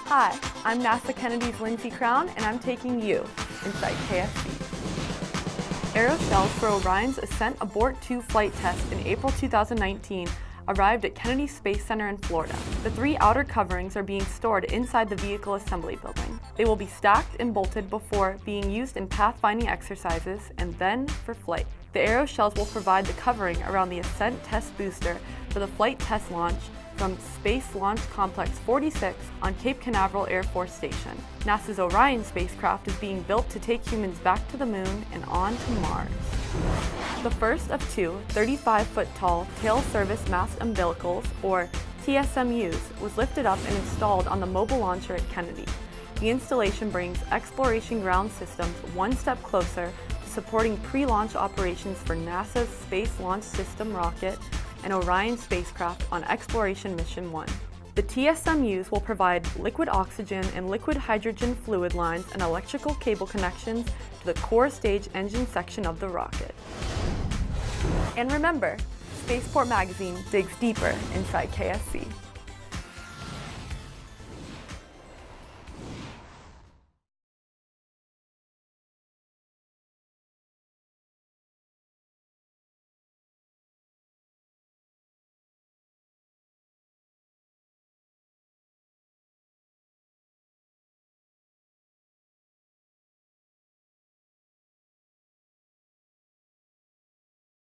Hi, I'm NASA Kennedy's Lindsay Crown, and I'm taking you inside KSC. Aeroshells for Orion's Ascent Abort-2 flight test in April 2019 arrived at Kennedy Space Center in Florida. The 3 outer coverings are being stored inside the vehicle assembly building. They will be stacked and bolted before being used in pathfinding exercises and then for flight. The aeroshells will provide the covering around the Ascent test booster for the flight test launch from Space Launch Complex 46 on Cape Canaveral Air Force Station. NASA's Orion spacecraft is being built to take humans back to the moon and on to Mars. The first of 2 35-foot-tall Tail Service Mast Umbilicals, or TSMUs, was lifted up and installed on the mobile launcher at Kennedy. The installation brings Exploration Ground Systems one step closer to supporting pre-launch operations for NASA's Space Launch System rocket and Orion spacecraft on Exploration Mission 1. The TSMUs will provide liquid oxygen and liquid hydrogen fluid lines and electrical cable connections to the core stage engine section of the rocket. And remember, Spaceport Magazine digs deeper inside KSC.